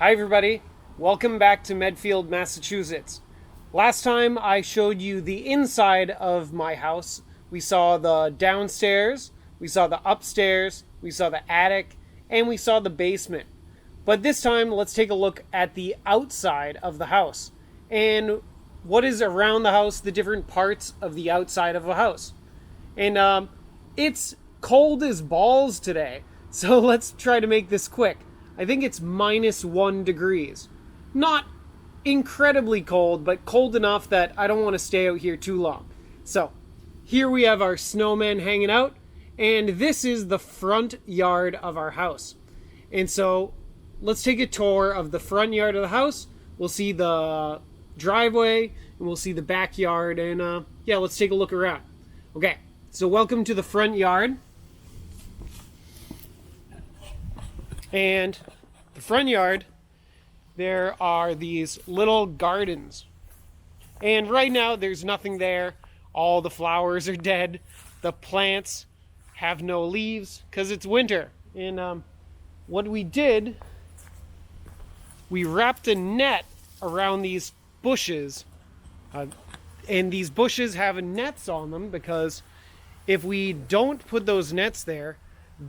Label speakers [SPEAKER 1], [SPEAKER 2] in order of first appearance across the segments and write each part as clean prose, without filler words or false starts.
[SPEAKER 1] Hi everybody, welcome back to Medfield, Massachusetts. Last time I showed you the inside of my house. We saw the downstairs, we saw the upstairs, we saw the attic, and we saw the basement. But this time let's take a look at the outside of the house and what is around the house, the different parts of the outside of a house. And it's cold as balls today, so let's try to make this quick. I think it's -1 degrees. Not incredibly cold, but cold enough that I don't want to stay out here too long. So here we have our snowman hanging out, and this is the front yard of our house. And so let's take a tour of the front yard of the house. We'll see the driveway, and we'll see the backyard, and yeah, let's take a look around. Okay, so welcome to the front yard. And the front yard, there are these little gardens. And right now there's nothing there. All the flowers are dead. The plants have no leaves because it's winter. And what we did, we wrapped a net around these bushes. And these bushes have nets on them because if we don't put those nets there,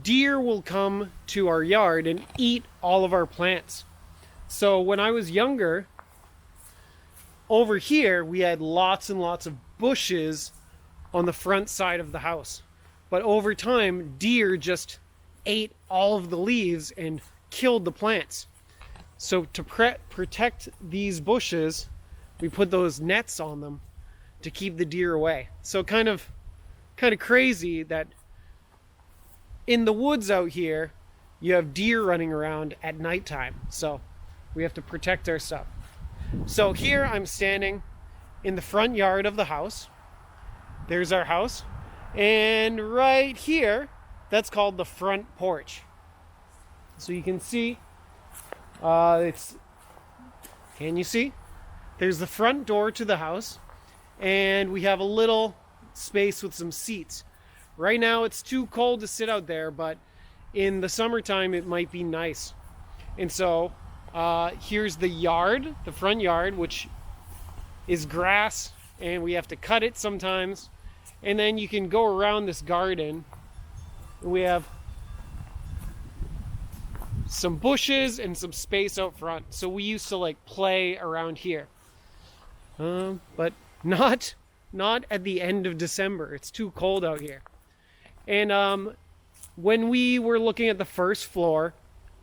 [SPEAKER 1] deer will come to our yard and eat all of our plants. So when I was younger, over here we had lots and lots of bushes on the front side of the house. But over time, deer just ate all of the leaves and killed the plants. So to protect these bushes, we put those nets on them to keep the deer away. So kind of crazy that in the woods out here, you have deer running around at nighttime. So we have to protect our stuff. So here I'm standing in the front yard of the house. There's our house. And right here, that's called the front porch. So you can see, can you see? There's the front door to the house. And we have a little space with some seats. Right now it's too cold to sit out there, but in the summertime it might be nice. And so here's the yard, the front yard, which is grass, and we have to cut it sometimes. And then you can go around this garden. We have some bushes and some space out front. So we used to like play around here. But not at the end of December. It's too cold out here. And when we were looking at the first floor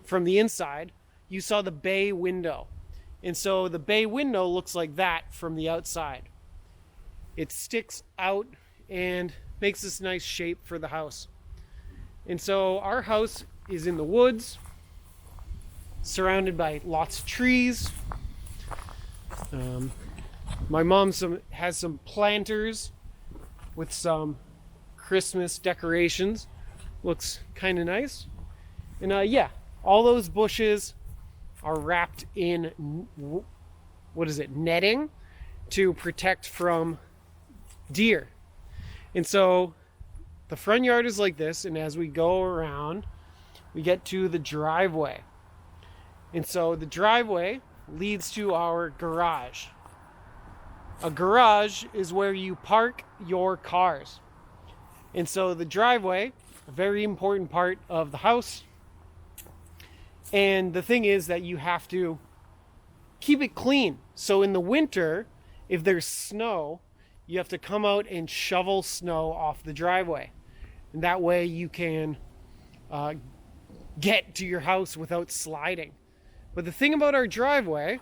[SPEAKER 1] from the inside, you saw the bay window. And so the bay window looks like that from the outside. It sticks out and makes this nice shape for the house. And so our house is in the woods, surrounded by lots of trees. My mom has some planters with some Christmas decorations. Looks kind of nice. And yeah, all those bushes are wrapped in, netting to protect from deer. And so the front yard is like this, and as we go around, we get to the driveway. And so the driveway leads to our garage. A garage is where you park your cars. And so the driveway, a very important part of the house. And the thing is that you have to keep it clean. So in the winter, if there's snow, you have to come out and shovel snow off the driveway. And that way you can get to your house without sliding. But the thing about our driveway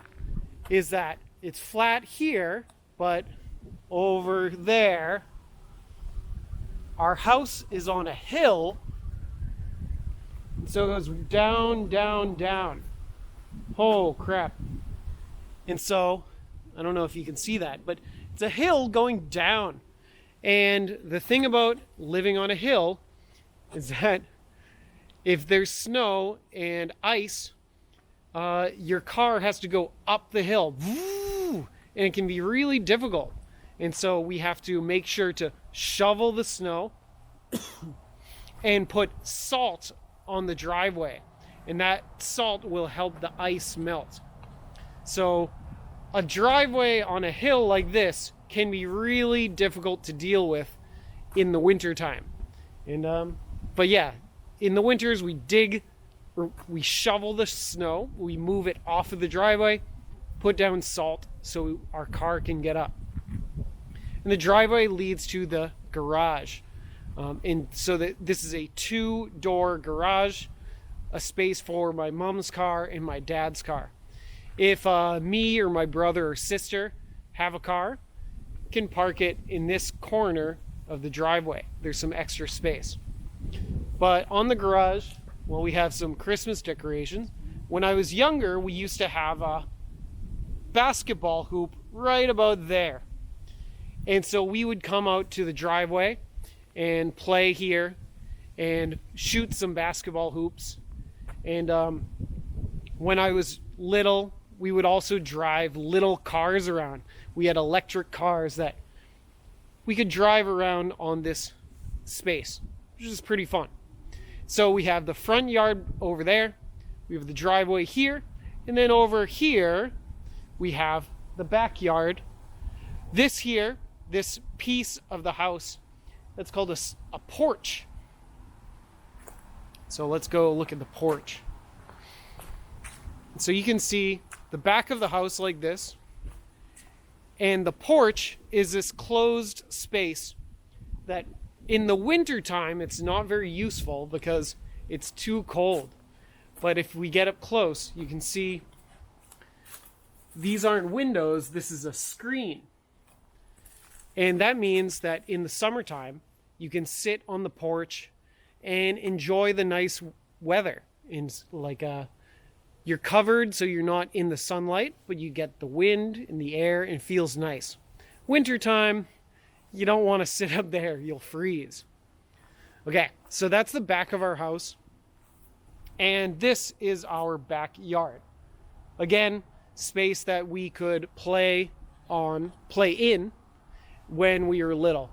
[SPEAKER 1] is that it's flat here, but over there, our house is on a hill, so it goes down, down, down. Oh, crap. And so, I don't know if you can see that, but it's a hill going down. And the thing about living on a hill is that if there's snow and ice, your car has to go up the hill. And it can be really difficult. And so we have to make sure to shovel the snow and put salt on the driveway. and that salt will help the ice melt. So a driveway on a hill like this can be really difficult to deal with in the winter time. But yeah, in the winters we shovel the snow, we move it off of the driveway, put down salt so our car can get up. And the driveway leads to the garage. And so this is a 2-door garage, a space for my mom's car and my dad's car. If me or my brother or sister have a car, can park it in this corner of the driveway. There's some extra space. But on the garage, well, we have some Christmas decorations. When I was younger, we used to have a basketball hoop right about there. And so we would come out to the driveway and play here and shoot some basketball hoops. And when I was little, we would also drive little cars around. We had electric cars that we could drive around on this space, which is pretty fun. So we have the front yard over there, we have the driveway here, and then over here we have the backyard. This piece of the house, that's called a porch. So let's go look at the porch. So you can see the back of the house like this, and the porch is this closed space that in the winter time it's not very useful because it's too cold. But if we get up close, you can see these aren't windows, this is a screen. And that means that in the summertime, you can sit on the porch and enjoy the nice weather. You're covered so you're not in the sunlight, but you get the wind and the air and it feels nice. Wintertime, you don't want to sit up there, you'll freeze. Okay, so that's the back of our house. And this is our backyard. Again, space that we could play in when we were little.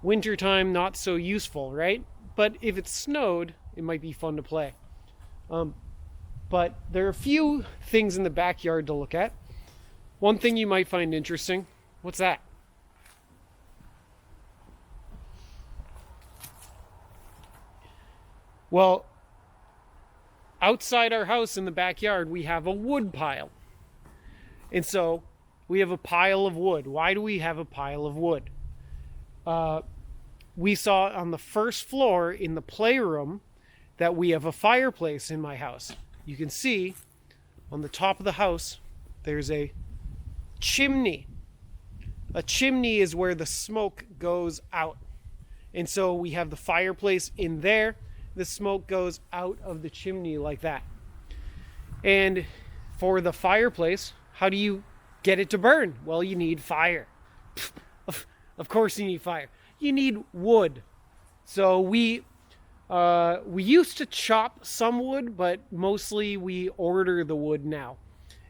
[SPEAKER 1] Wintertime, not so useful, right? But if it snowed, it might be fun to play. But there are a few things in the backyard to look at. One thing you might find interesting. What's that? Well, outside our house in the backyard, we have a wood pile. And so we have a pile of wood. Why do we have a pile of wood? We saw on the first floor in the playroom that we have a fireplace in my house. You can see on the top of the house, there's a chimney. A chimney is where the smoke goes out. And so we have the fireplace in there. The smoke goes out of the chimney like that. And for the fireplace, how do you get it to burn? Well, you need fire. Of course you need fire. You need wood. So we used to chop some wood, but mostly we order the wood now.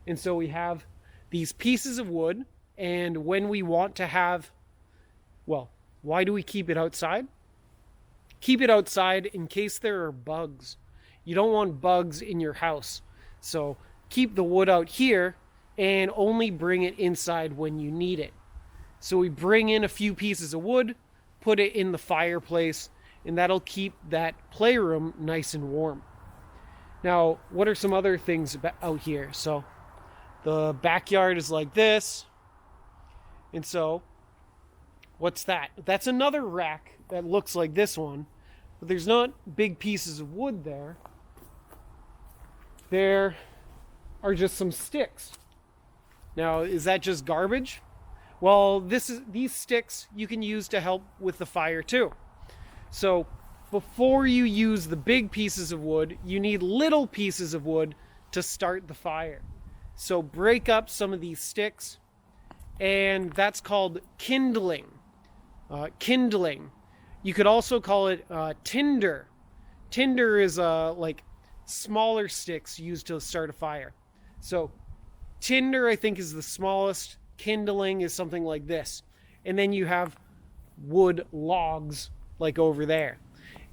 [SPEAKER 1] And so we have these pieces of wood, and when we want to have, well, why do we keep it outside? Keep it outside in case there are bugs. You don't want bugs in your house. So keep the wood out here and only bring it inside when you need it. So we bring in a few pieces of wood, put it in the fireplace, and that'll keep that playroom nice and warm. Now, what are some other things out here? So the backyard is like this. And so, what's that? That's another rack that looks like this one, but there's not big pieces of wood there. There are just some sticks. Now, is that just garbage? Well, these sticks you can use to help with the fire too. So before you use the big pieces of wood, you need little pieces of wood to start the fire. So break up some of these sticks, and that's called kindling. Kindling. You could also call it tinder. Tinder is like smaller sticks used to start a fire. So tinder, I think, is the smallest. Kindling is something like this. And then you have wood logs like over there.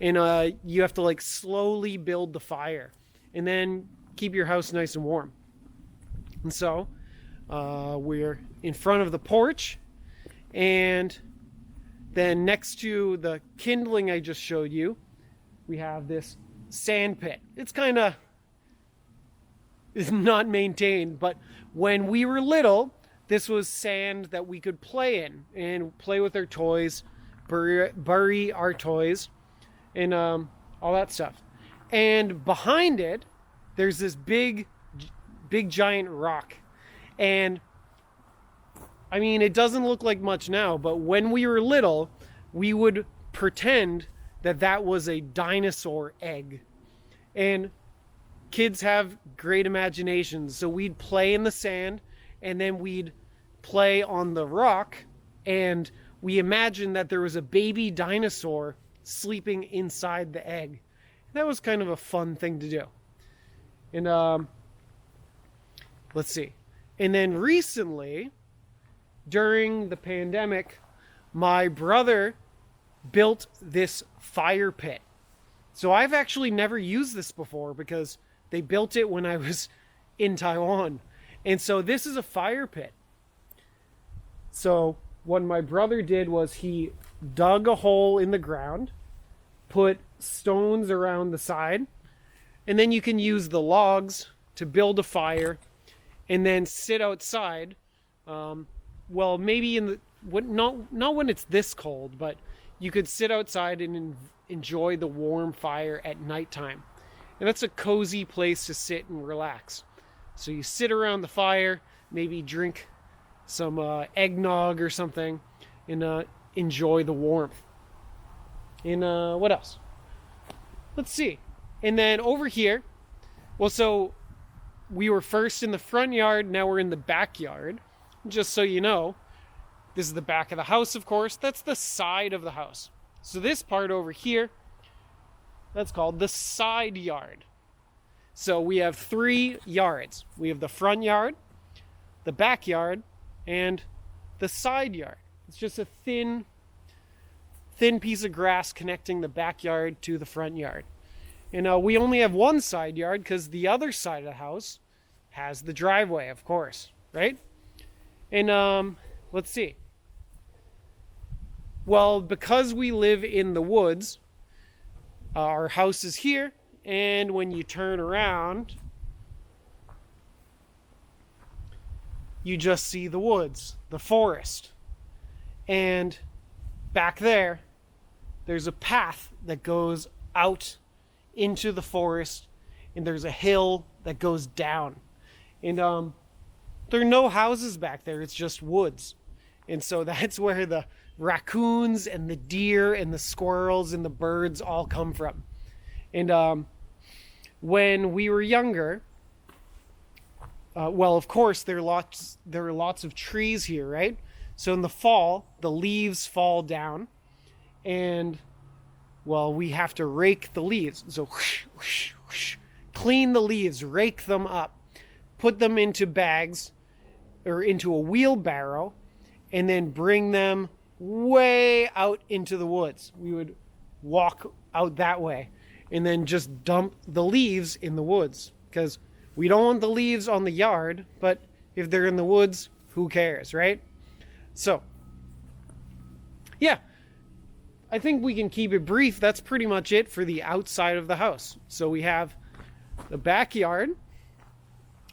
[SPEAKER 1] And you have to like slowly build the fire. and then keep your house nice and warm. And so we're in front of the porch, and then next to the kindling I just showed you, we have this sand pit. It's kind of not maintained, but when we were little, this was sand that we could play in and play with our toys, bury our toys, and all that stuff. And behind it, there's this big giant rock. And I mean, it doesn't look like much now, but when we were little, we would pretend that that was a dinosaur egg. And kids have great imaginations, so we'd play in the sand, and then we'd play on the rock, and we imagined that there was a baby dinosaur sleeping inside the egg. That was kind of a fun thing to do. And let's see. And then recently, during the pandemic, my brother built this fire pit. So I've actually never used this before because they built it when I was in Taiwan. And so this is a fire pit. So what my brother did was he dug a hole in the ground, put stones around the side, and then you can use the logs to build a fire and then sit outside. Well, maybe in the not when it's this cold, but you could sit outside and enjoy the warm fire at nighttime. And that's a cozy place to sit and relax. So you sit around the fire, maybe drink some eggnog or something, and enjoy the warmth. And what else? Let's see. And then over here, well, so we were first in the front yard, now we're in the backyard. Just so you know, this is the back of the house, of course. That's the side of the house. So this part over here, that's called the side yard. So we have 3 yards. We have the front yard, the backyard, and the side yard. It's just a thin piece of grass connecting the backyard to the front yard. And we only have one side yard because the other side of the house has the driveway, of course, right? And let's see. Well, because we live in the woods, our house is here, and when you turn around, you just see the woods, the forest. And back there, there's a path that goes out into the forest, and there's a hill that goes down. And there are no houses back there, it's just woods. And so that's where the raccoons and the deer and the squirrels and the birds all come from. And when we were younger, well, of course, there are lots of trees here, right? So in the fall, the leaves fall down, and well, we have to rake the leaves. So whoosh, whoosh, whoosh, clean the leaves, rake them up, put them into bags or into a wheelbarrow, and then bring them way out into the woods. We would walk out that way and then just dump the leaves in the woods, because we don't want the leaves on the yard, but if they're in the woods, who cares, right? So, yeah, I think we can keep it brief. That's pretty much it for the outside of the house. So we have the backyard,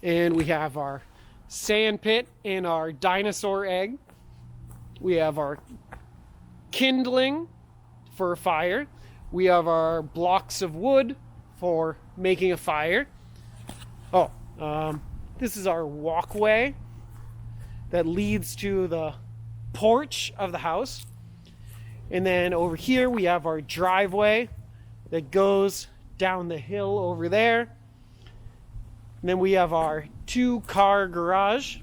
[SPEAKER 1] and we have our sand pit and our dinosaur egg. We have our kindling for a fire. We have our blocks of wood for making a fire. Oh, this is our walkway that leads to the porch of the house. And then over here we have our driveway that goes down the hill over there. And then we have our 2-car garage.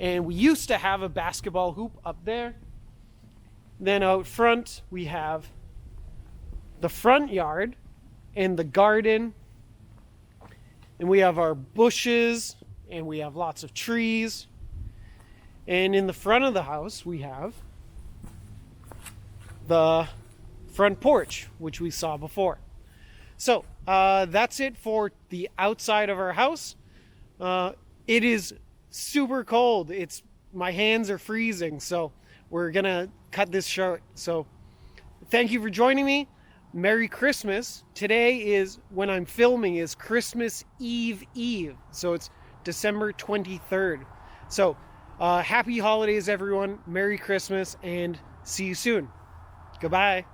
[SPEAKER 1] And we used to have a basketball hoop up there. Then out front we have the front yard and the garden. And we have our bushes, and we have lots of trees. And in the front of the house we have the front porch, which we saw before. So that's it for the outside of our house. It is super cold. My hands are freezing, so we're gonna cut this short. So thank you for joining me. Merry Christmas. Today is, when I'm filming, is Christmas Eve. So it's December 23rd. So happy holidays, everyone. Merry Christmas, and see you soon. Goodbye.